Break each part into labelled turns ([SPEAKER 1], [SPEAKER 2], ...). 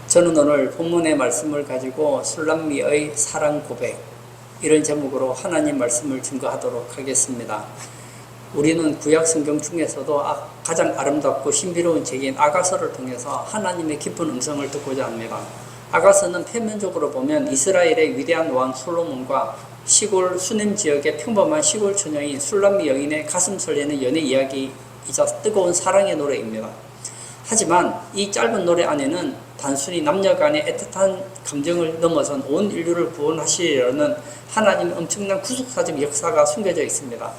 [SPEAKER 1] 저는 오늘 본문의 말씀을 가지고 술람미의 사랑 고백, 이런 제목으로 하나님 말씀을 증거하도록 하겠습니다. 우리는 구약 성경 중에서도 가장 아름답고 신비로운 책인 아가서를 통해서 하나님의 깊은 음성을 듣고자 합니다. 아가서는 표면적으로 보면 이스라엘의 위대한 왕 솔로몬과 시골 수넴 지역의 평범한 시골 처녀인 술람미 여인의 가슴 설레는 연애 이야기이자 뜨거운 사랑의 노래입니다. 하지만 이 짧은 노래 안에는 단순히 남녀 간의 애틋한 감정을 넘어선 온 인류를 구원하시려는 하나님의 엄청난 구속사적 역사가 숨겨져 있습니다.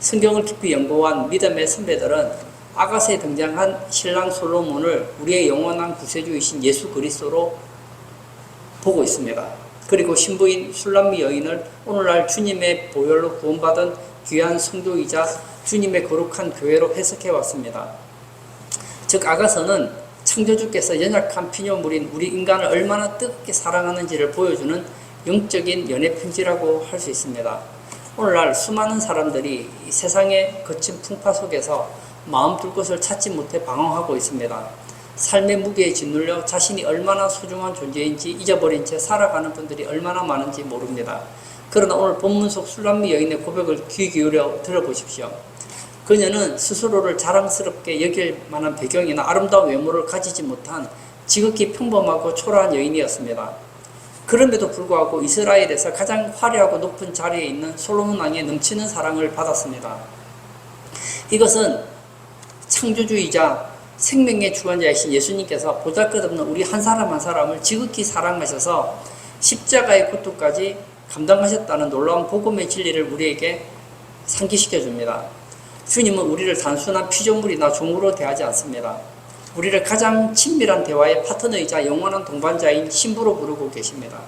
[SPEAKER 1] 성경을 깊이 연구한 믿음의 선배들은 아가서에 등장한 신랑 솔로몬을 우리의 영원한 구세주이신 예수 그리스도로 보고 있습니다. 그리고 신부인 술람미 여인을 오늘날 주님의 보혈로 구원받은 귀한 성도이자 주님의 거룩한 교회로 해석해 왔습니다. 즉 아가서는 창조주께서 연약한 피조물인 우리 인간을 얼마나 뜨겁게 사랑하는지를 보여주는 영적인 연애 편지라고 할 수 있습니다. 오늘날 수많은 사람들이 세상의 거친 풍파 속에서 마음 둘 곳을 찾지 못해 방황하고 있습니다. 삶의 무게에 짓눌려 자신이 얼마나 소중한 존재인지 잊어버린 채 살아가는 분들이 얼마나 많은지 모릅니다. 그러나 오늘 본문 속 술람미 여인의 고백을 귀 기울여 들어보십시오. 그녀는 스스로를 자랑스럽게 여길 만한 배경이나 아름다운 외모를 가지지 못한 지극히 평범하고 초라한 여인이었습니다. 그럼에도 불구하고 이스라엘에서 가장 화려하고 높은 자리에 있는 솔로몬 왕의 넘치는 사랑을 받았습니다. 이것은 창조주이자 생명의 주관자이신 예수님께서 보잘것없는 우리 한 사람 한 사람을 지극히 사랑하셔서 십자가의 고통까지 감당하셨다는 놀라운 복음의 진리를 우리에게 상기시켜 줍니다. 주님은 우리를 단순한 피조물이나 종으로 대하지 않습니다. 우리를 가장 친밀한 대화의 파트너이자 영원한 동반자인 신부로 부르고 계십니다.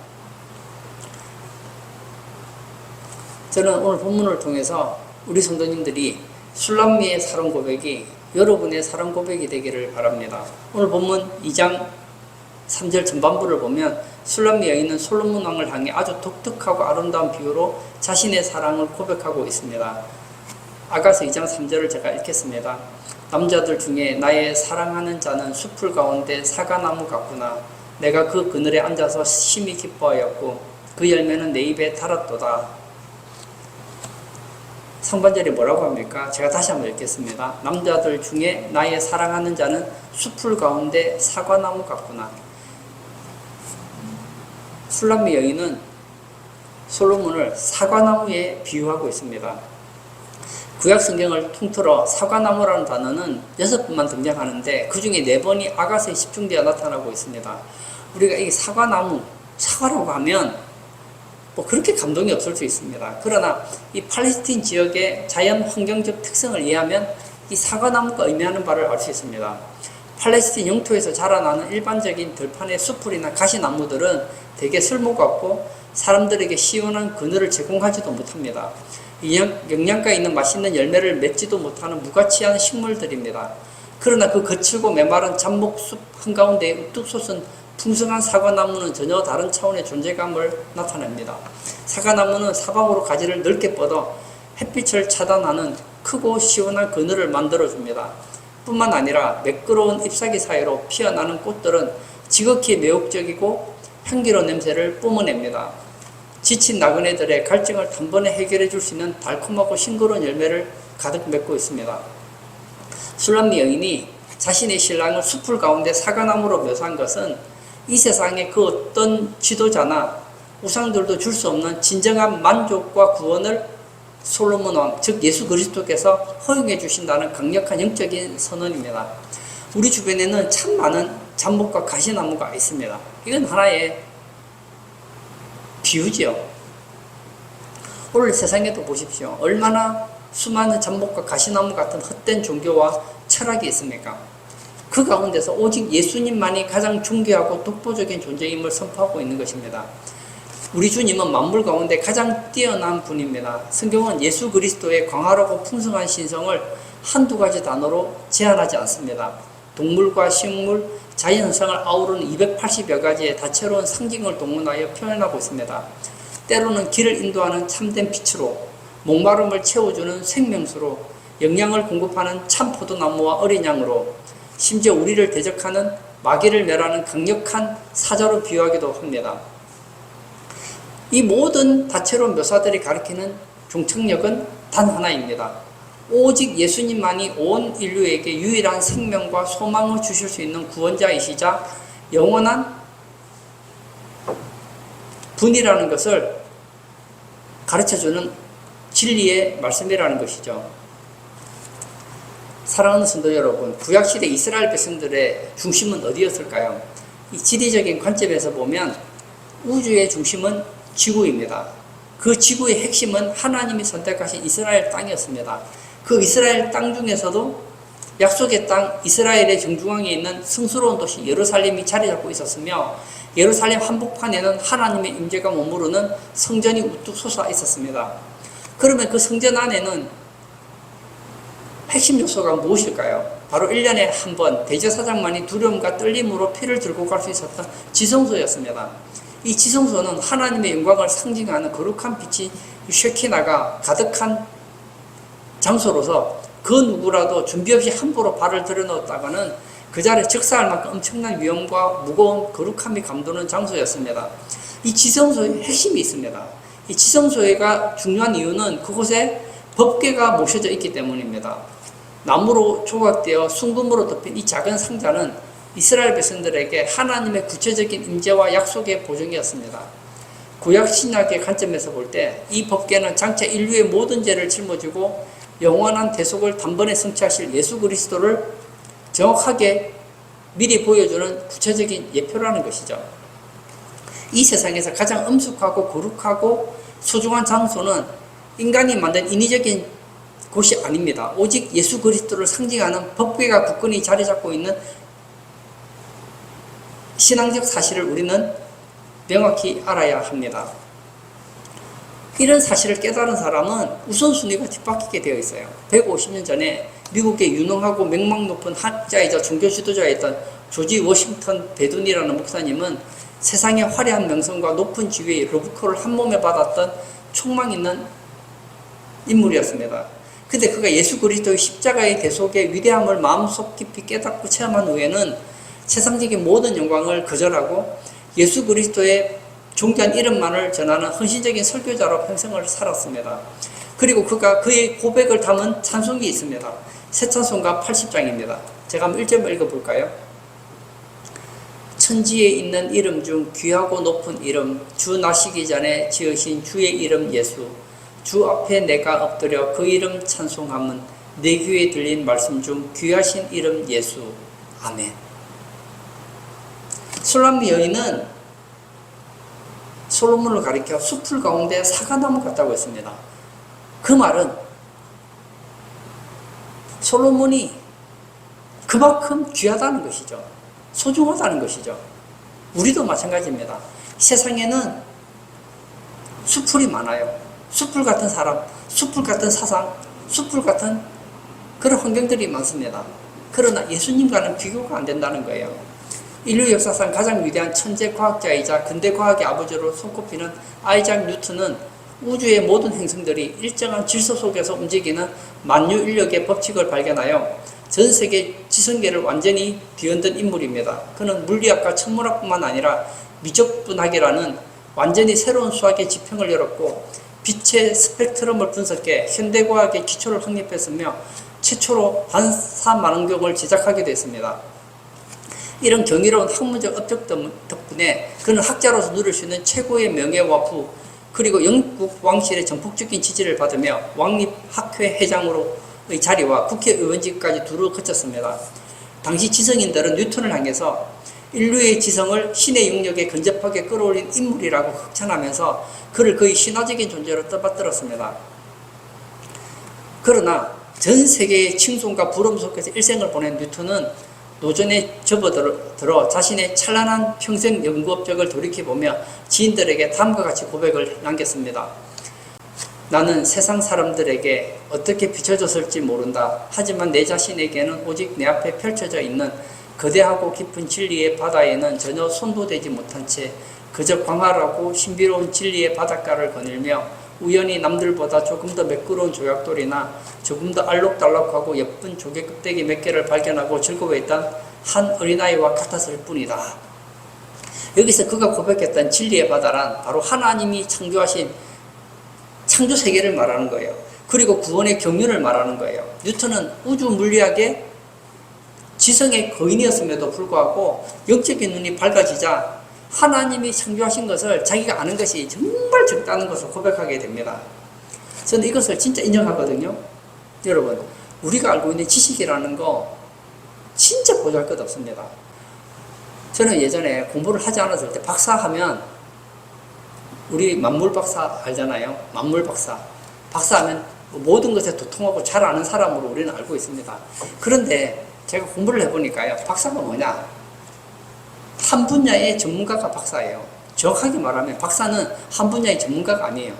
[SPEAKER 1] 저는 오늘 본문을 통해서 우리 성도님들이 술람미의 사랑 고백이 여러분의 사랑 고백이 되기를 바랍니다. 오늘 본문 2장 3절 전반부를 보면 술람미 여인은 솔로몬 왕을 향해 아주 독특하고 아름다운 비유로 자신의 사랑을 고백하고 있습니다. 아가서 2장 3절을 제가 읽겠습니다. 남자들 중에 나의 사랑하는 자는 숲풀 가운데 사과나무 같구나. 내가 그 그늘에 앉아서 심히 기뻐하였고 그 열매는 내 입에 달았도다. 상반절이 뭐라고 합니까? 제가 다시 한번 읽겠습니다. 남자들 중에 나의 사랑하는 자는 숲풀 가운데 사과나무 같구나. 술람미 여인은 솔로몬을 사과나무에 비유하고 있습니다. 구약 성경을 통틀어 사과나무라는 단어는 6번만 등장하는데 그 중에 4번이 아가서에 집중되어 나타나고 있습니다. 우리가 이 사과나무, 사과라고 하면 그렇게 감동이 없을 수 있습니다. 그러나 이 팔레스틴 지역의 자연 환경적 특성을 이해하면 이 사과나무가 의미하는 바를 알 수 있습니다. 팔레스틴 영토에서 자라나는 일반적인 들판의 숲풀이나 가시나무들은 대개 쓸모가 없고 사람들에게 시원한 그늘을 제공하지도 못합니다. 영양가 있는 맛있는 열매를 맺지도 못하는 무가치한 식물들입니다. 그러나 그 거칠고 메마른 잡목숲 한가운데 우뚝 솟은 풍성한 사과나무는 전혀 다른 차원의 존재감을 나타냅니다. 사과나무는 사방으로 가지를 넓게 뻗어 햇빛을 차단하는 크고 시원한 그늘을 만들어줍니다. 뿐만 아니라 매끄러운 잎사귀 사이로 피어나는 꽃들은 지극히 매혹적이고 향기로운 냄새를 뿜어냅니다. 지친 나그네들의 갈증을 단번에 해결해 줄 수 있는 달콤하고 싱그러운 열매를 가득 맺고 있습니다. 술람미 여인이 자신의 신랑을 숲풀 가운데 사과나무로 묘사한 것은 이 세상의 그 어떤 지도자나 우상들도 줄 수 없는 진정한 만족과 구원을 솔로몬 왕, 즉 예수 그리스도께서 허용해 주신다는 강력한 영적인 선언입니다. 우리 주변에는 참 많은 잡목과 가시나무가 있습니다. 이건 하나의 비유지요. 오늘 세상에도 보십시오. 얼마나 수많은 잡목과 가시나무 같은 헛된 종교와 철학이 있습니까? 그 가운데서 오직 예수님만이 가장 존귀하고 독보적인 존재임을 선포하고 있는 것입니다. 우리 주님은 만물 가운데 가장 뛰어난 분입니다. 성경은 예수 그리스도의 광활하고 풍성한 신성을 한두 가지 단어로 제한하지 않습니다. 동물과 식물, 자연현상을 아우르는 280여 가지의 다채로운 상징을 동원하여 표현하고 있습니다. 때로는 길을 인도하는 참된 빛으로, 목마름을 채워주는 생명수로, 영양을 공급하는 참 포도나무와 어린 양으로, 심지어 우리를 대적하는 마귀를 멸하는 강력한 사자로 비유하기도 합니다. 이 모든 다채로운 묘사들이 가리키는 종착역은 단 하나입니다. 오직 예수님만이 온 인류에게 유일한 생명과 소망을 주실 수 있는 구원자이시자 영원한 분이라는 것을 가르쳐주는 진리의 말씀이라는 것이죠. 사랑하는 성도 여러분, 구약시대 이스라엘 백성들의 중심은 어디였을까요? 이 지리적인 관점에서 보면 우주의 중심은 지구입니다. 그 지구의 핵심은 하나님이 선택하신 이스라엘 땅이었습니다. 그 이스라엘 땅 중에서도 약속의 땅 이스라엘의 정중앙에 있는 성스러운 도시 예루살렘이 자리 잡고 있었으며, 예루살렘 한복판에는 하나님의 임재가 머무르는 성전이 우뚝 솟아 있었습니다. 그러면 그 성전 안에는 핵심 요소가 무엇일까요? 바로 1년에 한 번 대제사장만이 두려움과 떨림으로 피를 들고 갈 수 있었던 지성소였습니다. 이 지성소는 하나님의 영광을 상징하는 거룩한 빛이 쉐키나가 가득한 장소로서 그 누구라도 준비 없이 함부로 발을 들여놓았다가는 그 자리에 즉사할 만큼 엄청난 위험과 무거운 거룩함이 감도는 장소였습니다. 이 지성소에 핵심이 있습니다. 이 지성소가 중요한 이유는 그곳에 법궤가 모셔져 있기 때문입니다. 나무로 조각되어 순금으로 덮인 이 작은 상자는 이스라엘 백성들에게 하나님의 구체적인 임재와 약속의 보증이었습니다. 구약 신약의 관점에서 볼 때 이 법궤는 장차 인류의 모든 죄를 짊어지고 영원한 대속을 단번에 성취하실 예수 그리스도를 정확하게 미리 보여주는 구체적인 예표라는 것이죠. 이 세상에서 가장 엄숙하고 거룩하고 소중한 장소는 인간이 만든 인위적인 곳이 아닙니다. 오직 예수 그리스도를 상징하는 법궤가 굳건히 자리 잡고 있는 신앙적 사실을 우리는 명확히 알아야 합니다. 이런 사실을 깨달은 사람은 우선순위가 뒤바뀌게 되어 있어요. 150년 전에 미국의 유능하고 명망 높은 학자이자 종교 지도자였던 조지 워싱턴 베둔이라는 목사님은 세상의 화려한 명성과 높은 지위의 러브콜을 한 몸에 받았던 촉망 있는 인물이었습니다. 근데 그가 예수 그리스도의 십자가의 대속의 위대함을 마음속 깊이 깨닫고 체험한 후에는 세상적인 모든 영광을 거절하고 예수 그리스도의 존귀한 이름만을 전하는 헌신적인 설교자로 평생을 살았습니다. 그리고 그가 그의 고백을 담은 찬송이 있습니다. 새 찬송가 80장입니다. 제가 한번 1절 읽어볼까요? 천지에 있는 이름 중 귀하고 높은 이름, 주 나시기 전에 지으신 주의 이름 예수, 주 앞에 내가 엎드려 그 이름 찬송함은 내 귀에 들린 말씀 중 귀하신 이름 예수. 아멘. 술람미 여인은 솔로몬을 가리켜 숲풀 가운데 사과나무 같다고 했습니다. 그 말은 솔로몬이 그만큼 귀하다는 것이죠. 소중하다는 것이죠. 우리도 마찬가지입니다. 세상에는 숲풀이 많아요. 숲풀 같은 사람, 숲풀 같은 사상, 숲풀 같은 그런 환경들이 많습니다. 그러나 예수님과는 비교가 안 된다는 거예요. 인류 역사상 가장 위대한 천재 과학자이자 근대 과학의 아버지로 손꼽히는 아이작 뉴턴은 우주의 모든 행성들이 일정한 질서 속에서 움직이는 만유 인력의 법칙을 발견하여 전 세계 지성계를 완전히 뒤흔든 인물입니다. 그는 물리학과 천문학뿐만 아니라 미적분학이라는 완전히 새로운 수학의 지평을 열었고 빛의 스펙트럼을 분석해 현대과학의 기초를 확립했으며 최초로 반사만원경을 제작하기도 했습니다. 이런 경이로운 학문적 업적 덕분에 그는 학자로서 누릴 수 있는 최고의 명예와 부, 그리고 영국 왕실의 전폭적인 지지를 받으며 왕립학회 회장으로의 자리와 국회의원직까지 두루 거쳤습니다. 당시 지성인들은 뉴턴을 향해서 인류의 지성을 신의 영역에 근접하게 끌어올린 인물이라고 극찬하면서 그를 거의 신화적인 존재로 떠받들었습니다. 그러나 전 세계의 칭송과 부름 속에서 일생을 보낸 뉴턴은 노전에 접어들어 자신의 찬란한 평생 연구 업적을 돌이켜보며 지인들에게 다음과 같이 고백을 남겼습니다. 나는 세상 사람들에게 어떻게 비춰졌을지 모른다. 하지만 내 자신에게는 오직 내 앞에 펼쳐져 있는 거대하고 깊은 진리의 바다에는 전혀 손도대지 못한 채 그저 광활하고 신비로운 진리의 바닷가를 거닐며 우연히 남들보다 조금 더 매끄러운 조약돌이나 조금 더 알록달록하고 예쁜 조개 껍데기 몇 개를 발견하고 즐거워했던 한 어린아이와 같았을 뿐이다. 여기서 그가 고백했던 진리의 바다란 바로 하나님이 창조하신 창조 세계를 말하는 거예요. 그리고 구원의 경륜을 말하는 거예요. 뉴턴은 우주 물리학의 지성의 거인이었음에도 불구하고 영적인 눈이 밝아지자 하나님이 창조하신 것을 자기가 아는 것이 정말 적다는 것을 고백하게 됩니다. 저는 이것을 진짜 인정하거든요. 여러분, 우리가 알고 있는 지식이라는 거 진짜 보잘것 없습니다. 저는 예전에 공부를 하지 않았을 때 박사하면, 우리 만물 박사 알잖아요. 만물 박사. 박사하면 모든 것에 도통하고 잘 아는 사람으로 우리는 알고 있습니다. 그런데 제가 공부를 해보니까요, 박사가 뭐냐? 한 분야의 전문가가 박사예요. 정확하게 말하면 박사는 한 분야의 전문가가 아니에요.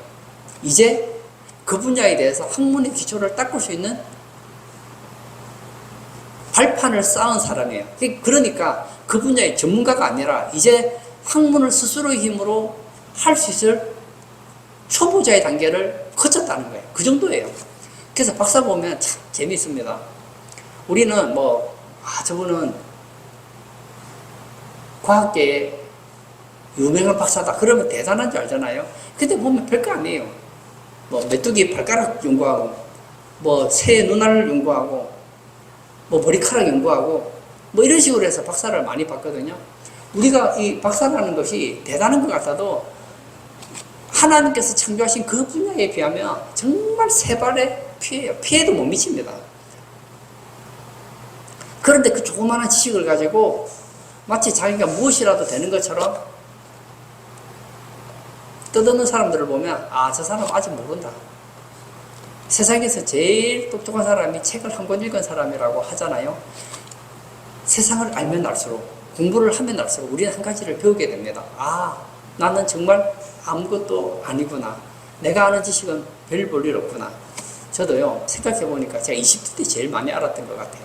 [SPEAKER 1] 이제 그 분야에 대해서 학문의 기초를 닦을 수 있는 발판을 쌓은 사람이에요. 그러니까 그 분야의 전문가가 아니라 이제 학문을 스스로의 힘으로 할 수 있을 초보자의 단계를 거쳤다는 거예요. 그 정도예요. 그래서 박사 보면 참 재미있습니다. 우리는 저분은 과학계에 유명한 박사다. 그러면 대단한 줄 알잖아요. 근데 보면 별거 아니에요. 메뚜기 발가락 연구하고, 새 눈알 연구하고, 머리카락 연구하고, 이런 식으로 해서 박사를 많이 받거든요. 우리가 이 박사라는 것이 대단한 것 같아도 하나님께서 창조하신 그 분야에 비하면 정말 세 발의 피해예요. 피해도 못 미칩니다. 그런데 그 조그마한 지식을 가지고 마치 자기가 무엇이라도 되는 것처럼 떠드는 사람들을 보면 저 사람 아직 모른다. 세상에서 제일 똑똑한 사람이 책을 한 권 읽은 사람이라고 하잖아요. 세상을 알면 알수록, 공부를 하면 알수록 우리는 한 가지를 배우게 됩니다. 나는 정말 아무것도 아니구나. 내가 아는 지식은 별 볼 일 없구나. 저도요, 생각해보니까 제가 20대 때 제일 많이 알았던 것 같아요.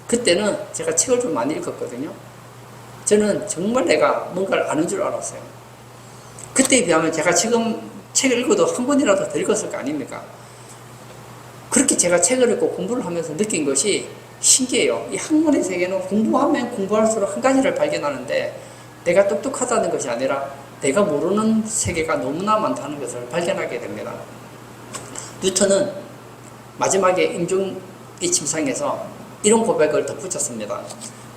[SPEAKER 1] 그때는 제가 책을 좀 많이 읽었거든요. 저는 정말 내가 뭔가를 아는 줄 알았어요. 그때에 비하면 제가 지금 책을 읽어도 한 권이라도 더 읽었을 거 아닙니까? 그렇게 제가 책을 읽고 공부를 하면서 느낀 것이 신기해요. 이 학문의 세계는 공부하면 공부할수록 한 가지를 발견하는데 내가 똑똑하다는 것이 아니라 내가 모르는 세계가 너무나 많다는 것을 발견하게 됩니다. 뉴턴은 마지막에 임종의 침상에서 이런 고백을 덧붙였습니다.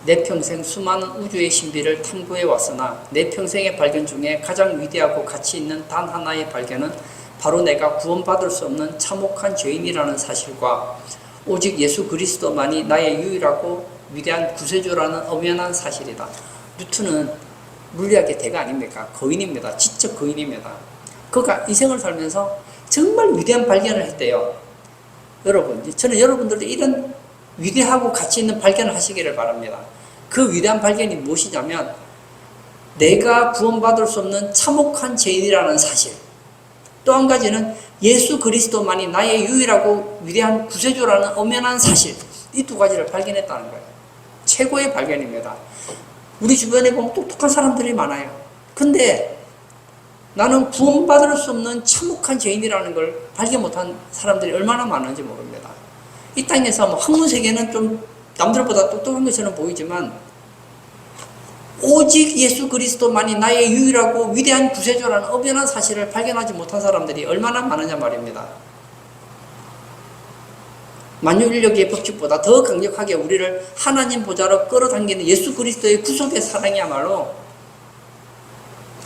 [SPEAKER 1] 내 평생 수많은 우주의 신비를 탐구해 왔으나 내 평생의 발견 중에 가장 위대하고 가치 있는 단 하나의 발견은 바로 내가 구원받을 수 없는 참혹한 죄인이라는 사실과 오직 예수 그리스도만이 나의 유일하고 위대한 구세주라는 엄연한 사실이다. 뉴턴은 물리학의 대가 아닙니까? 거인입니다. 지적 거인입니다. 그가 인생을 살면서 정말 위대한 발견을 했대요. 여러분, 저는 여러분들도 이런 위대하고 가치 있는 발견을 하시기를 바랍니다. 그 위대한 발견이 무엇이냐면 내가 구원받을 수 없는 참혹한 죄인이라는 사실, 또 한 가지는 예수 그리스도만이 나의 유일하고 위대한 구세주라는 엄연한 사실, 이 두 가지를 발견했다는 거예요. 최고의 발견입니다. 우리 주변에 보면 똑똑한 사람들이 많아요. 근데 나는 구원받을 수 없는 참혹한 죄인이라는 걸 발견 못한 사람들이 얼마나 많은지 모릅니다. 이 땅에서 학문 세계는 좀 남들보다 똑똑한 것처럼 보이지만 오직 예수 그리스도만이 나의 유일하고 위대한 구세주라는 엄연한 사실을 발견하지 못한 사람들이 얼마나 많으냐 말입니다. 만유인력의 법칙보다 더 강력하게 우리를 하나님 보좌로 끌어당기는 예수 그리스도의 구속의 사랑이야말로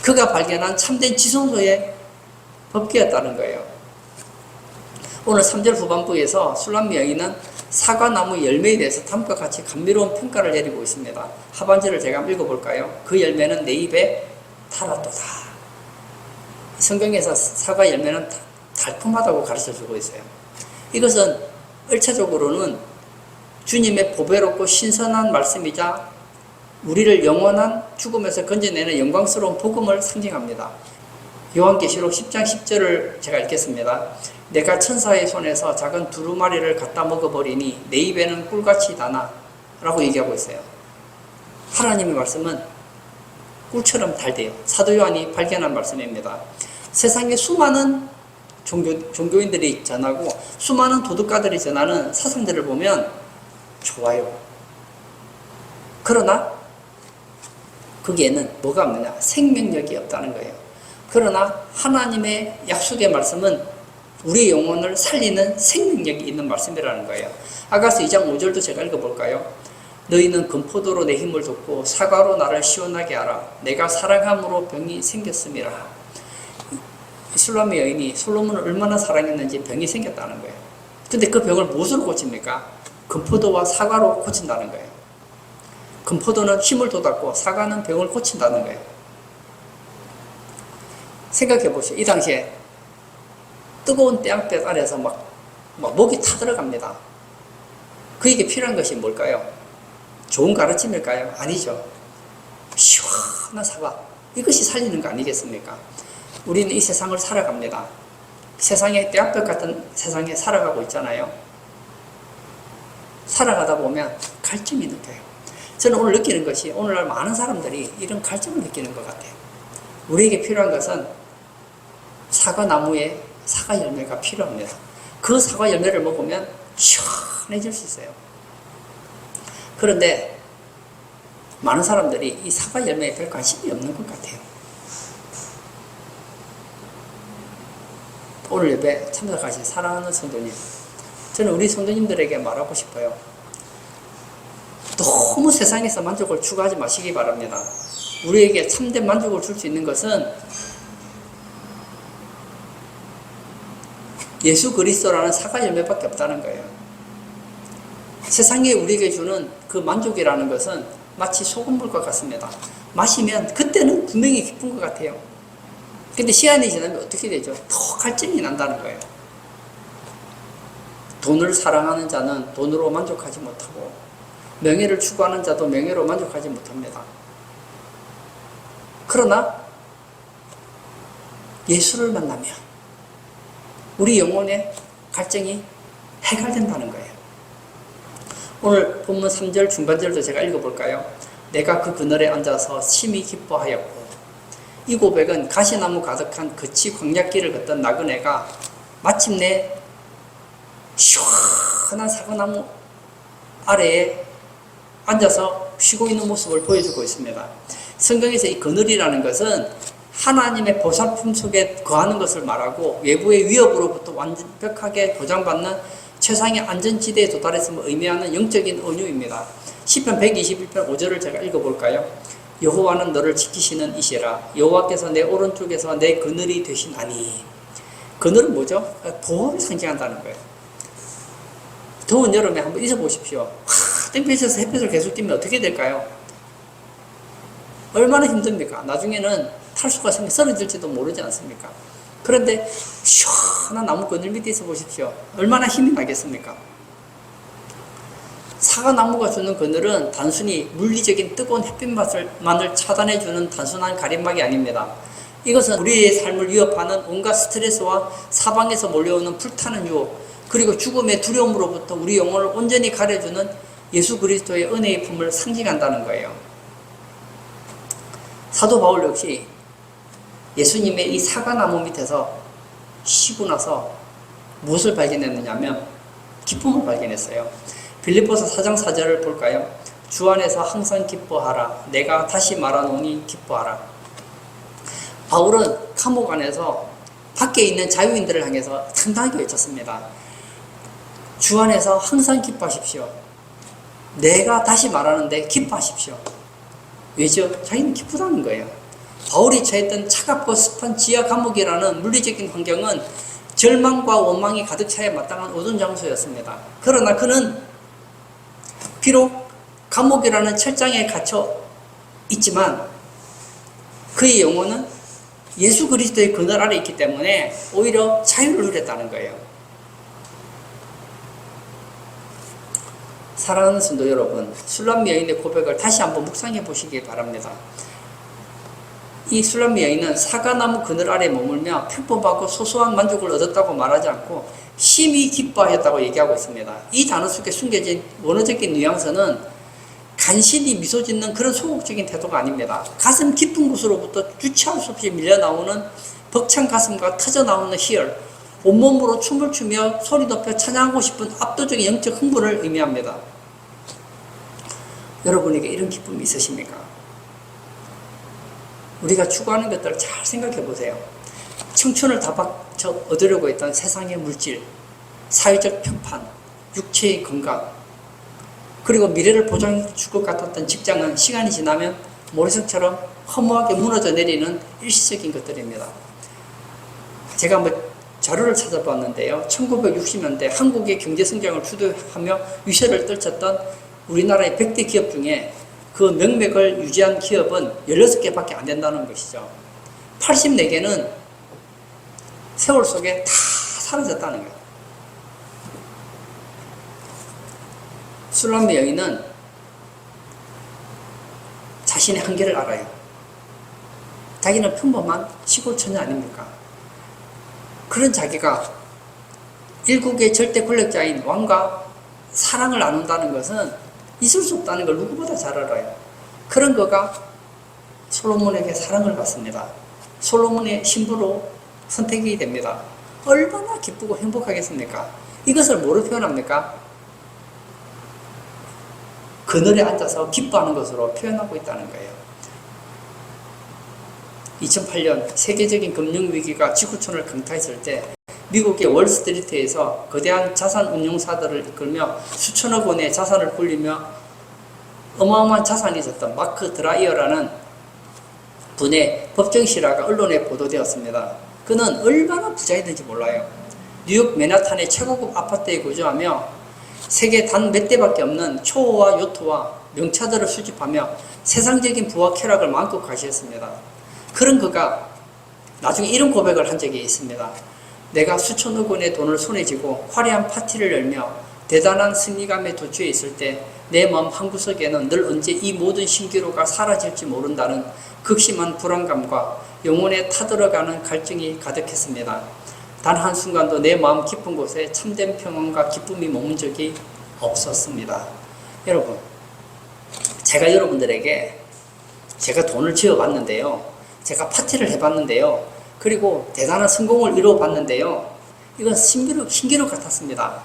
[SPEAKER 1] 그가 발견한 참된 지성소의 법궤였다는 거예요. 오늘 3절 후반부에서 술람미 여인은 사과나무 열매에 대해서 다음과 같이 감미로운 평가를 내리고 있습니다. 하반절을 제가 한번 읽어볼까요? 그 열매는 내 입에 달았도다. 성경에서 사과 열매는 달콤하다고 가르쳐주고 있어요. 이것은 일차적으로는 주님의 보배롭고 신선한 말씀이자 우리를 영원한 죽음에서 건져내는 영광스러운 복음을 상징합니다. 요한계시록 10장 10절을 제가 읽겠습니다. 내가 천사의 손에서 작은 두루마리를 갖다 먹어버리니 내 입에는 꿀같이 다나 라고 얘기하고 있어요. 하나님의 말씀은 꿀처럼 달대요. 사도 요한이 발견한 말씀입니다. 세상에 수많은 종교인들이 전하고 수많은 도덕가들이 전하는 사상들을 보면 좋아요. 그러나 거기에는 뭐가 없느냐? 생명력이 없다는 거예요. 그러나 하나님의 약속의 말씀은 우리 영혼을 살리는 생명력이 있는 말씀이라는 거예요. 아가서 2장 5절도 제가 읽어볼까요? 너희는 금포도로 내 힘을 돋고 사과로 나를 시원하게 하라. 내가 사랑함으로 병이 생겼음이라. 술람의 여인이 솔로몬을 얼마나 사랑했는지 병이 생겼다는 거예요. 근데 그 병을 무엇으로 고칩니까? 금포도와 사과로 고친다는 거예요. 금포도는 힘을 돋았고 사과는 병을 고친다는 거예요. 생각해 보시오. 이 당시에 뜨거운 태양볕 아래서 막 목이 타들어갑니다. 그에게 필요한 것이 뭘까요? 좋은 가르침일까요? 아니죠. 시원한 사과. 이것이 살리는 거 아니겠습니까? 우리는 이 세상을 살아갑니다. 세상에 태양볕 같은 세상에 살아가고 있잖아요. 살아가다 보면 갈증이 느껴요. 저는 오늘 느끼는 것이 오늘날 많은 사람들이 이런 갈증을 느끼는 것 같아요. 우리에게 필요한 것은 사과나무에 사과 열매가 필요합니다. 그 사과 열매를 먹으면 시원해질 수 있어요. 그런데 많은 사람들이 이 사과 열매에 별 관심이 없는 것 같아요. 오늘 예배 참석하신 사랑하는 성도님, 저는 우리 성도님들에게 말하고 싶어요. 너무 세상에서 만족을 추구하지 마시기 바랍니다. 우리에게 참된 만족을 줄 수 있는 것은 예수 그리스도라는 사과 열매밖에 없다는 거예요. 세상에 우리에게 주는 그 만족이라는 것은 마치 소금물과 같습니다. 마시면 그때는 분명히 기쁜 것 같아요. 근데 시간이 지나면 어떻게 되죠? 더 갈증이 난다는 거예요. 돈을 사랑하는 자는 돈으로 만족하지 못하고 명예를 추구하는 자도 명예로 만족하지 못합니다. 그러나 예수를 만나면 우리 영혼의 갈증이 해결된다는 거예요. 오늘 본문 3절 중반절도 제가 읽어볼까요? 내가 그 그늘에 앉아서 심히 기뻐하였고. 이 고백은 가시나무 가득한 거치 광야길을 걷던 나그네가 마침내 시원한 사과나무 아래에 앉아서 쉬고 있는 모습을 보여주고 있습니다. 성경에서 이 그늘이라는 것은 하나님의 보살품 속에 거하는 것을 말하고 외부의 위협으로부터 완벽하게 보장받는 최상의 안전지대에 도달했음을 의미하는 영적인 은유입니다. 시편 121편 5절을 제가 읽어볼까요? 여호와는 너를 지키시는 이시라. 여호와께서 내 오른쪽에서 내 그늘이 되시나니. 그늘은 뭐죠? 보호를 상징한다는 거예요. 더운 여름에 한번 있어보십시오. 땡볕에서 햇볕을 계속 띠면 어떻게 될까요? 얼마나 힘듭니까? 나중에는 탈수가 생겨 쓰러질지도 모르지 않습니까? 그런데 시원한 나무 그늘 밑에 있어 보십시오. 얼마나 힘이 나겠습니까? 사과나무가 주는 그늘은 단순히 물리적인 뜨거운 햇빛만을 차단해주는 단순한 가림막이 아닙니다. 이것은 우리의 삶을 위협하는 온갖 스트레스와 사방에서 몰려오는 불타는 유혹, 그리고 죽음의 두려움으로부터 우리 영혼을 온전히 가려주는 예수 그리스도의 은혜의 품을 상징한다는 거예요. 사도 바울 역시 예수님의 이 사과나무 밑에서 쉬고 나서 무엇을 발견했느냐면 기쁨을 발견했어요. 빌립보서 4장 4절을 볼까요? 주 안에서 항상 기뻐하라. 내가 다시 말하노니 기뻐하라. 바울은 감옥 안에서 밖에 있는 자유인들을 향해서 당당하게 외쳤습니다. 주 안에서 항상 기뻐하십시오. 내가 다시 말하는데 기뻐하십시오. 왜죠? 자기는 기쁘다는 거예요. 바울이 처했던 차갑고 습한 지하 감옥이라는 물리적인 환경은 절망과 원망이 가득 차야 마땅한 어두운 장소였습니다. 그러나 그는 비록 감옥이라는 철장에 갇혀 있지만 그의 영혼은 예수 그리스도의 그늘 아래 있기 때문에 오히려 자유를 누렸다는 거예요. 사랑하는 성도 여러분, 술람미 여인의 고백을 다시 한번 묵상해 보시기 바랍니다. 이 술람미 여인은 사과나무 그늘 아래 머물며 평범하고 소소한 만족을 얻었다고 말하지 않고 심히 기뻐하였다고 얘기하고 있습니다. 이 단어 속에 숨겨진 원어적인 뉘앙스는 간신히 미소 짓는 그런 소극적인 태도가 아닙니다. 가슴 깊은 곳으로부터 주체할 수 없이 밀려나오는 벅찬 가슴과 터져나오는 희열, 온몸으로 춤을 추며 소리 높여 찬양하고 싶은 압도적인 영적 흥분을 의미합니다. 여러분에게 이런 기쁨이 있으십니까? 우리가 추구하는 것들을 잘 생각해 보세요. 청춘을 다 얻으려고 했던 세상의 물질, 사회적 평판, 육체의 건강, 그리고 미래를 보장해 줄 것 같았던 직장은 시간이 지나면 모래성처럼 허무하게 무너져 내리는 일시적인 것들입니다. 제가 한번 자료를 찾아봤는데요. 1960년대 한국의 경제성장을 주도하며 위세를 떨쳤던 우리나라의 100대 기업 중에 그 명맥을 유지한 기업은 16개밖에 안 된다는 것이죠. 84개는 세월 속에 다 사라졌다는 거예요. 술람미 여인은 자신의 한계를 알아요. 자기는 평범한 시골 처녀 아닙니까? 그런 자기가 일국의 절대 권력자인 왕과 사랑을 나눈다는 것은 있을 수 없다는 걸 누구보다 잘 알아요. 그런 그가 솔로몬에게 사랑을 받습니다. 솔로몬의 신부로 선택이 됩니다. 얼마나 기쁘고 행복하겠습니까? 이것을 뭐로 표현합니까? 그늘에 앉아서 기뻐하는 것으로 표현하고 있다는 거예요. 2008년 세계적인 금융위기가 지구촌을 강타했을 때 미국의 월스트리트에서 거대한 자산 운용사들을 이끌며 수천억 원의 자산을 굴리며 어마어마한 자산이 있었던 마크 드라이어라는 분의 법정 실화가 언론에 보도되었습니다. 그는 얼마나 부자였는지 몰라요. 뉴욕 맨하탄의 최고급 아파트에 거주하며 세계 단 몇 대밖에 없는 초호화 요트와 명차들을 수집하며 세상적인 부와 쾌락을 마음껏 과시했습니다. 그런 그가 나중에 이런 고백을 한 적이 있습니다. 내가 수천억 원의 돈을 손에 쥐고 화려한 파티를 열며 대단한 승리감에 도취해 있을 때 내 마음 한구석에는 늘 언제 이 모든 신기루가 사라질지 모른다는 극심한 불안감과 영혼에 타들어가는 갈증이 가득했습니다. 단 한순간도 내 마음 깊은 곳에 참된 평안과 기쁨이 머문 적이 없었습니다. 여러분, 제가 여러분들에게 제가 돈을 지어봤는데요. 제가 파티를 해봤는데요. 그리고 대단한 성공을 이루어봤는데요. 이건 신기루 같았습니다.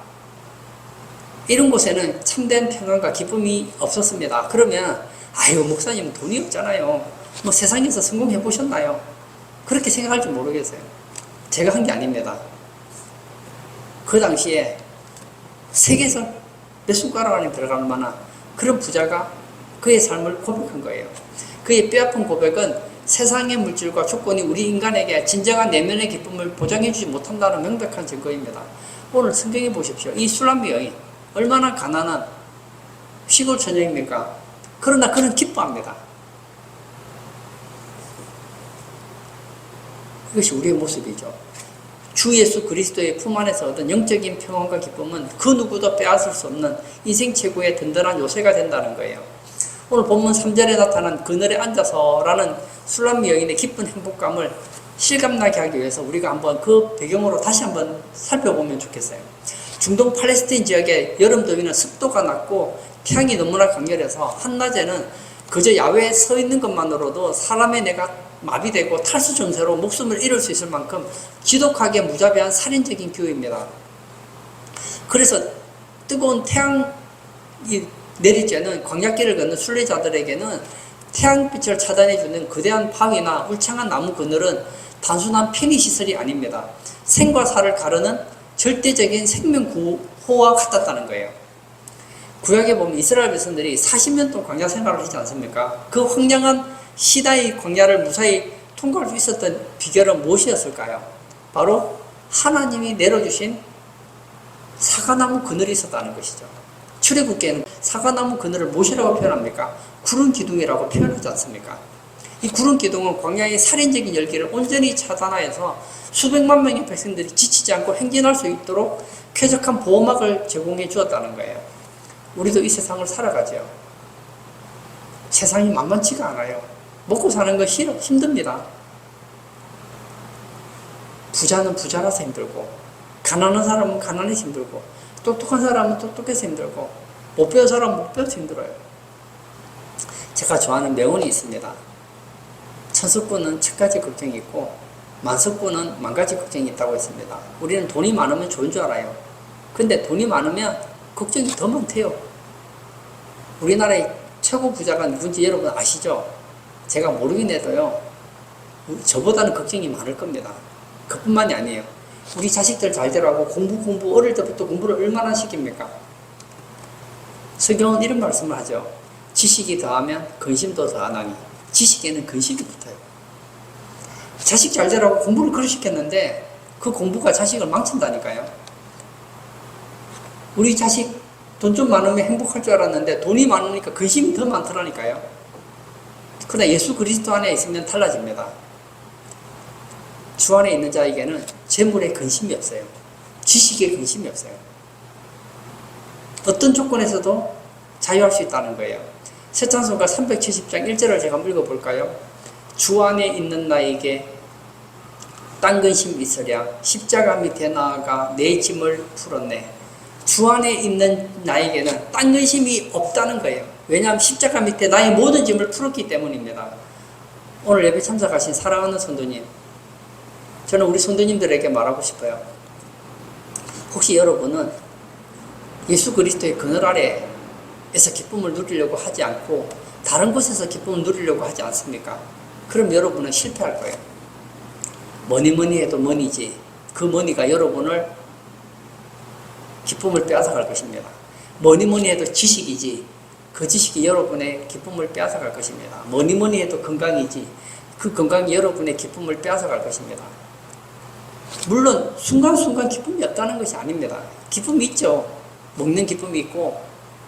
[SPEAKER 1] 이런 곳에는 참된 평안과 기쁨이 없었습니다. 그러면 아유 목사님 돈이 없잖아요. 뭐 세상에서 성공해 보셨나요? 그렇게 생각할지 모르겠어요. 제가 한 게 아닙니다. 그 당시에 세계에서 몇 손가락 안에 들어갈 만한 그런 부자가 그의 삶을 고백한 거예요. 그의 뼈아픈 고백은 세상의 물질과 조건이 우리 인간에게 진정한 내면의 기쁨을 보장해주지 못한다는 명백한 증거입니다. 오늘 성경에 보십시오. 이 술람미 여인 얼마나 가난한 시골 처녀입니까? 그러나 그는 기뻐합니다. 이것이 우리의 모습이죠. 주 예수 그리스도의 품 안에서 얻은 영적인 평안과 기쁨은 그 누구도 빼앗을 수 없는 인생 최고의 든든한 요새가 된다는 거예요. 오늘 본문 3절에 나타난 그늘에 앉아서라는 술람미 여인의 기쁜 행복감을 실감나게 하기 위해서 우리가 한번 그 배경으로 다시 한번 살펴보면 좋겠어요. 중동 팔레스타인 지역의 여름 더위는 습도가 낮고 태양이 너무나 강렬해서 한낮에는 그저 야외에 서 있는 것만으로도 사람의 뇌가 마비되고 탈수 증세로 목숨을 잃을 수 있을 만큼 지독하게 무자비한 살인적인 기후입니다. 그래서 뜨거운 태양이 내릴 때는 광야길을 걷는 순례자들에게는 태양빛을 차단해주는 거대한 바위나 울창한 나무 그늘은 단순한 편의시설이 아닙니다. 생과 사를 가르는 절대적인 생명구호와 같았다는 거예요. 구약에 보면 이스라엘 백성들이 40년 동안 광야 생활을 하지 않습니까? 그 황량한 시다의 광야를 무사히 통과할 수 있었던 비결은 무엇이었을까요? 바로 하나님이 내려주신 사과나무 그늘이 있었다는 것이죠. 출애굽기에는 사과나무 그늘을 무엇이라고 표현합니까? 구름 기둥이라고 표현하지 않습니까? 이 구름 기둥은 광야의 살인적인 열기를 온전히 차단하여서 수백만 명의 백성들이 지치지 않고 행진할 수 있도록 쾌적한 보호막을 제공해 주었다는 거예요. 우리도 이 세상을 살아가죠. 세상이 만만치가 않아요. 먹고 사는 거 힘듭니다. 부자는 부자라서 힘들고, 가난한 사람은 가난해서 힘들고, 똑똑한 사람은 똑똑해서 힘들고, 못 배운 사람은 못 배워서 힘들어요. 제가 좋아하는 명언이 있습니다. 천석군은 천가지 걱정이 있고 만석군은 만가지 걱정이 있다고 했습니다. 우리는 돈이 많으면 좋은 줄 알아요. 근데 돈이 많으면 걱정이 더 많대요. 우리나라의 최고 부자가 누군지 여러분 아시죠? 제가 모르긴 해도요, 저보다는 걱정이 많을 겁니다. 그뿐만이 아니에요. 우리 자식들 잘 되라고 공부 어릴 때부터 공부를 얼마나 시킵니까? 성경은 이런 말씀을 하죠. 지식이 더하면 근심도 더하나니. 지식에는 근심이 붙어요. 자식 잘 되라고 공부를 그렇게 시켰는데 그 공부가 자식을 망친다니까요. 우리 자식 돈 좀 많으면 행복할 줄 알았는데 돈이 많으니까 근심이 더 많더라니까요. 그러나 예수 그리스도 안에 있으면 달라집니다. 주 안에 있는 자에게는 재물에 근심이 없어요. 지식에 근심이 없어요. 어떤 조건에서도 자유할 수 있다는 거예요. 새 찬송가 370장 1절을 제가 한번 읽어볼까요? 주 안에 있는 나에게 딴 근심 있으랴 십자가 밑에 나아가 내 짐을 풀었네. 주 안에 있는 나에게는 딴 근심이 없다는 거예요. 왜냐하면 십자가 밑에 나의 모든 짐을 풀었기 때문입니다. 오늘 예배 참석하신 사랑하는 성도님, 저는 우리 성도님들에게 말하고 싶어요. 혹시 여러분은 예수 그리스도의 그늘 아래에서 기쁨을 누리려고 하지 않고 다른 곳에서 기쁨을 누리려고 하지 않습니까? 그럼 여러분은 실패할 거예요. 뭐니 해도 머니지. 그 머니가 여러분을 기쁨을 빼앗아갈 것입니다. 뭐니 해도 지식이지. 그 지식이 여러분의 기쁨을 빼앗아갈 것입니다. 뭐니 해도 건강이지. 그 건강이 여러분의 기쁨을 빼앗아갈 것입니다. 물론 순간순간 기쁨이 없다는 것이 아닙니다. 기쁨이 있죠. 먹는 기쁨이 있고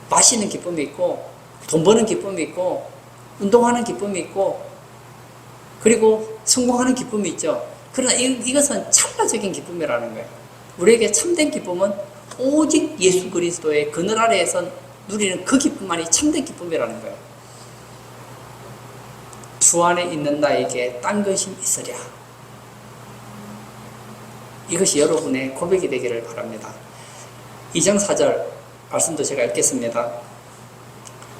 [SPEAKER 1] 마시는 기쁨이 있고 돈 버는 기쁨이 있고 운동하는 기쁨이 있고 그리고 성공하는 기쁨이 있죠. 그러나 이것은 찰나적인 기쁨이라는 거예요. 우리에게 참된 기쁨은 오직 예수 그리스도의 그늘 아래에서 누리는 그 기쁨만이 참된 기쁨이라는 거예요. 주 안에 있는 나에게 딴 것이 있으랴. 이것이 여러분의 고백이 되기를 바랍니다. 2장 4절 말씀도 제가 읽겠습니다.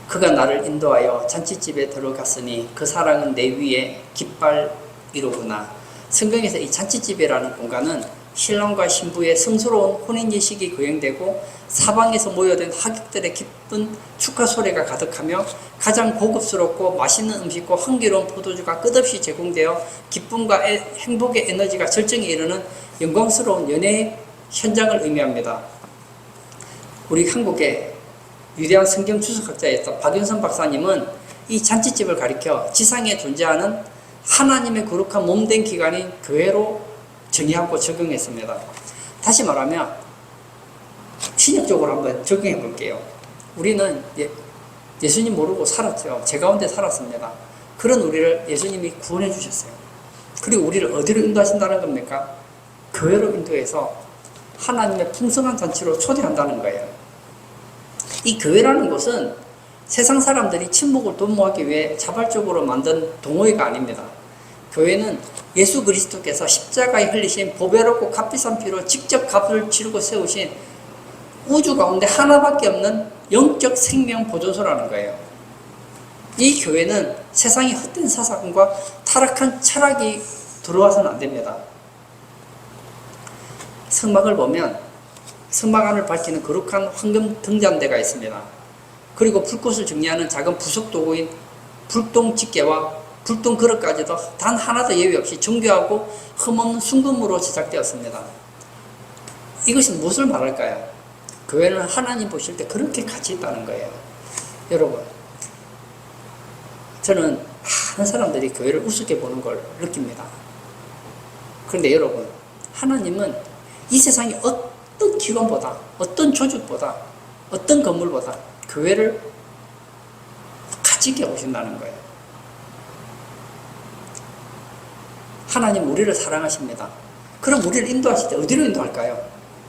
[SPEAKER 1] 그가 나를 인도하여 잔치집에 들어갔으니 그 사랑은 내 위에 깃발이로구나. 성경에서 이 잔치집이라는 공간은 신랑과 신부의 성스러운 혼인 예식이 거행되고 사방에서 모여든 하객들의 기쁜 축하 소리가 가득하며 가장 고급스럽고 맛있는 음식과 향기로운 포도주가 끝없이 제공되어 기쁨과 행복의 에너지가 절정에 이르는 영광스러운 연애의 현장을 의미합니다. 우리 한국의 위대한 성경 주석학자였던 박윤선 박사님은 이 잔치집을 가리켜 지상에 존재하는 하나님의 거룩한 몸된 기관인 교회로 정의하고 적용했습니다. 다시 말하면 신약적으로 한번 적용해 볼게요. 우리는 예수님 모르고 살았죠. 제 가운데 살았습니다. 그런 우리를 예수님이 구원해 주셨어요. 그리고 우리를 어디로 인도하신다는 겁니까? 교회로 인도해서 하나님의 풍성한 잔치로 초대한다는 거예요. 이 교회라는 것은 세상 사람들이 친목을 도모하기 위해 자발적으로 만든 동호회가 아닙니다. 교회는 예수 그리스도께서 십자가에 흘리신 보배롭고 값비싼 피로 직접 값을 치르고 세우신 우주 가운데 하나밖에 없는 영적 생명 보존소라는 거예요. 이 교회는 세상의 헛된 사상과 타락한 철학이 들어와서는 안 됩니다. 성막을 보면 성막 안을 밝히는 거룩한 황금 등잔대가 있습니다. 그리고 불꽃을 정리하는 작은 부속 도구인 불똥 집게와 불똥 그릇까지도 단 하나도 예외 없이 정교하고 흠없는 순금으로 제작되었습니다. 이것은 무엇을 말할까요? 교회는 하나님 보실 때 그렇게 가치 있다는 거예요. 여러분, 저는 많은 사람들이 교회를 우습게 보는 걸 느낍니다. 그런데 여러분, 하나님은 이 세상의 어떤 기관보다, 어떤 조직보다, 어떤 건물보다 교회를 가치 있게 보신다는 거예요. 하나님 우리를 사랑하십니다. 그럼 우리를 인도하실 때 어디로 인도할까요?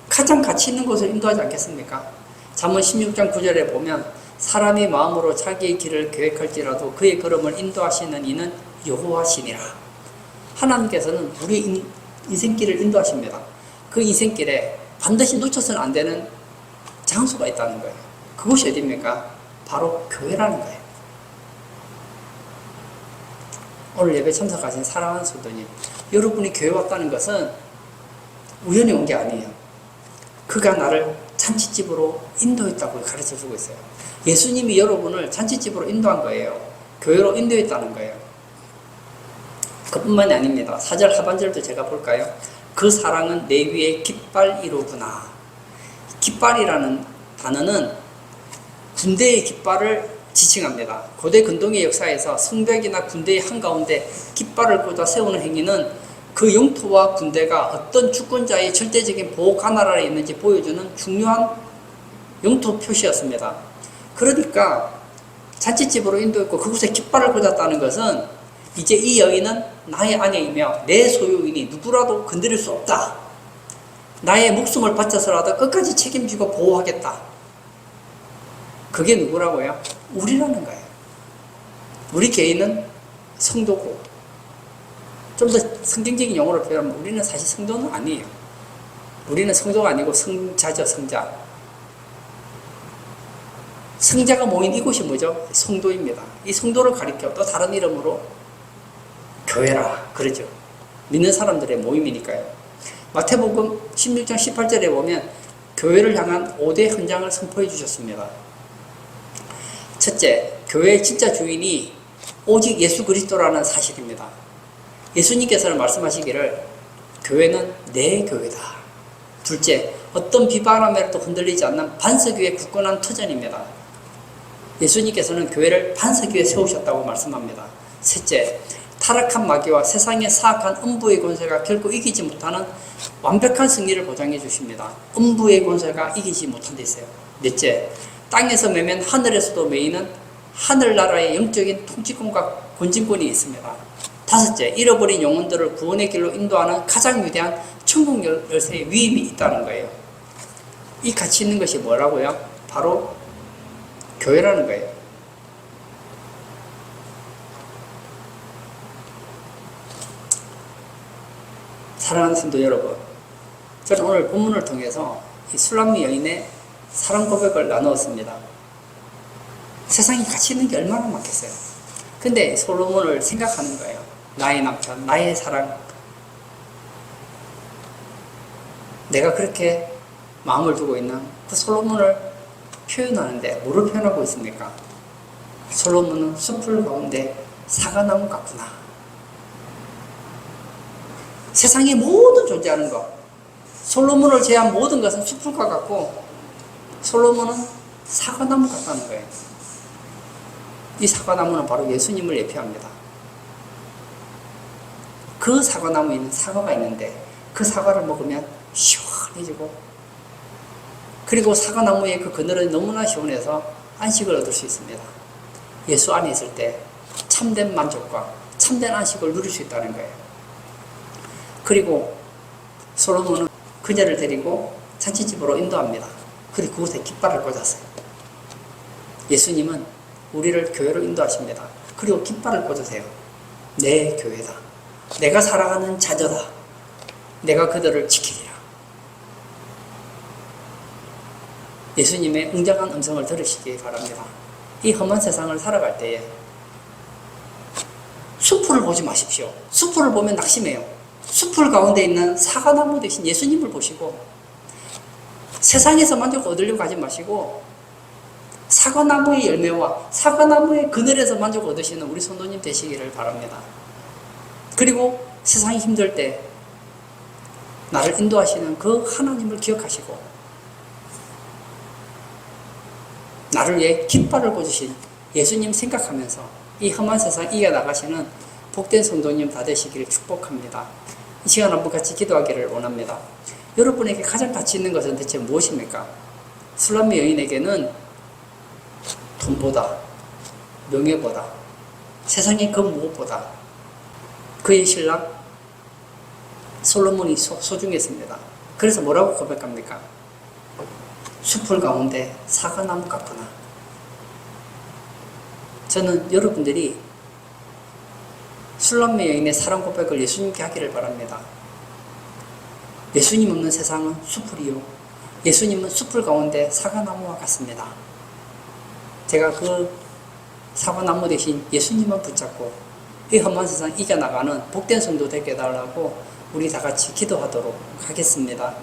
[SPEAKER 1] 가장 가치 있는 곳을 인도하지 않겠습니까? 잠언 16장 9절에 보면 사람이 마음으로 자기의 길을 계획할지라도 그의 걸음을 인도하시는 이는 여호와시니라. 하나님께서는 우리 인생길을 인도하십니다. 그 인생길에 반드시 놓쳐서는 안 되는 장소가 있다는 거예요. 그곳이 어디입니까? 바로 교회라는 거예요. 오늘 예배 참석하신 사랑하는 성도님, 여러분이 교회 왔다는 것은 우연히 온 게 아니에요. 그가 나를 잔치집으로 인도했다고 가르쳐주고 있어요. 예수님이 여러분을 잔치집으로 인도한 거예요. 교회로 인도했다는 거예요. 그뿐만이 아닙니다. 4절 하반절도 제가 볼까요? 그 사랑은 내 위에 깃발이로구나. 깃발이라는 단어는 군대의 깃발을 지칭합니다. 고대 근동의 역사에서 성벽이나 군대의 한가운데 깃발을 꽂아 세우는 행위는 그 영토와 군대가 어떤 주권자의 절대적인 보호 관할 아래 있는지 보여주는 중요한 영토 표시였습니다. 그러니까 잔치집으로 인도했고 그곳에 깃발을 꽂았다는 것은 이제 이 여인은 나의 아내이며 내 소유이니 누구라도 건드릴 수 없다. 나의 목숨을 바쳐서라도 끝까지 책임지고 보호하겠다. 그게 누구라고요? 우리라는 거예요. 우리 개인은 성도고, 좀 더 성경적인 용어로 표현하면 우리는 사실 성도는 아니에요. 우리는 성도가 아니고 성자죠, 성자. 성자가 모인 이곳이 뭐죠? 성도입니다. 이 성도를 가리켜 또 다른 이름으로 교회라 그러죠. 믿는 사람들의 모임이니까요. 마태복음 16장 18절에 보면 교회를 향한 5대 헌장을 선포해 주셨습니다. 첫째, 교회의 진짜 주인이 오직 예수 그리스도라는 사실입니다. 예수님께서는 말씀하시기를 교회는 내 교회다. 둘째, 어떤 비바람에도 흔들리지 않는 반석 위에 굳건한 터전입니다. 예수님께서는 교회를 반석 위에 세우셨다고 말씀합니다. 셋째, 타락한 마귀와 세상의 사악한 음부의 권세가 결코 이기지 못하는 완벽한 승리를 보장해 주십니다. 음부의 권세가 이기지 못한 데 있어요. 넷째, 땅에서 매면 하늘에서도 매이는 하늘나라의 영적인 통치권과 권진권이 있습니다. 다섯째, 잃어버린 영혼들을 구원의 길로 인도하는 가장 위대한 천국 열쇠의 위임이 있다는 거예요. 이 가치 있는 것이 뭐라고요? 바로 교회라는 거예요. 사랑하는 성도 여러분, 저는 오늘 본문을 통해서 이 술람미 여인의 사랑 고백을 나누었습니다. 세상에 가치 있는 게 얼마나 많겠어요. 근데 솔로몬을 생각하는 거예요. 나의 남편, 나의 사랑. 내가 그렇게 마음을 두고 있는 그 솔로몬을 표현하는데 뭐를 표현하고 있습니까? 솔로몬은 숲을 가운데 사과나무 같구나. 세상에 모든 존재하는 것, 솔로몬을 제한 모든 것은 숲과 같고 솔로몬은 사과나무 같다는 거예요. 이 사과나무는 바로 예수님을 예표합니다. 그 사과나무에는 사과가 있는데 그 사과를 먹으면 시원해지고, 그리고 사과나무의 그 그늘은 너무나 시원해서 안식을 얻을 수 있습니다. 예수 안에 있을 때 참된 만족과 참된 안식을 누릴 수 있다는 거예요. 그리고 솔로몬은 그녀를 데리고 잔치집으로 인도합니다. 그리고 그곳에 깃발을 꽂았어요. 예수님은 우리를 교회로 인도하십니다. 그리고 깃발을 꽂으세요. 내 교회다. 내가 사랑하는 자녀다. 내가 그들을 지키리라. 예수님의 웅장한 음성을 들으시기 바랍니다. 이 험한 세상을 살아갈 때에 숲을 보지 마십시오. 숲을 보면 낙심해요. 숲을 가운데 있는 사과나무 대신 예수님을 보시고, 세상에서 만족 얻으려고 하지 마시고 사과나무의 열매와 사과나무의 그늘에서 만족 얻으시는 우리 성도님 되시기를 바랍니다. 그리고 세상이 힘들 때 나를 인도하시는 그 하나님을 기억하시고 나를 위해 깃발을 꽂으신 예수님 생각하면서 이 험한 세상 이겨나가시는 복된 성도님 다 되시기를 축복합니다. 이 시간 한번 같이 기도하기를 원합니다. 여러분에게 가장 가치 있는 것은 대체 무엇입니까? 술람미 여인에게는 돈보다, 명예보다, 세상의 그 무엇보다 그의 신랑 솔로몬이 소중했습니다. 그래서 뭐라고 고백합니까? 숲을 가운데 사과나무 같구나. 저는 여러분들이 술람미 여인의 사랑 고백을 예수님께 하기를 바랍니다. 예수님 없는 세상은 숲이요, 예수님은 숲을 가운데 사과나무와 같습니다. 제가 그 사과나무 대신 예수님만 붙잡고 이 험한 세상 이겨나가는 복된 성도 되게 해달라고 우리 다 같이 기도하도록 하겠습니다.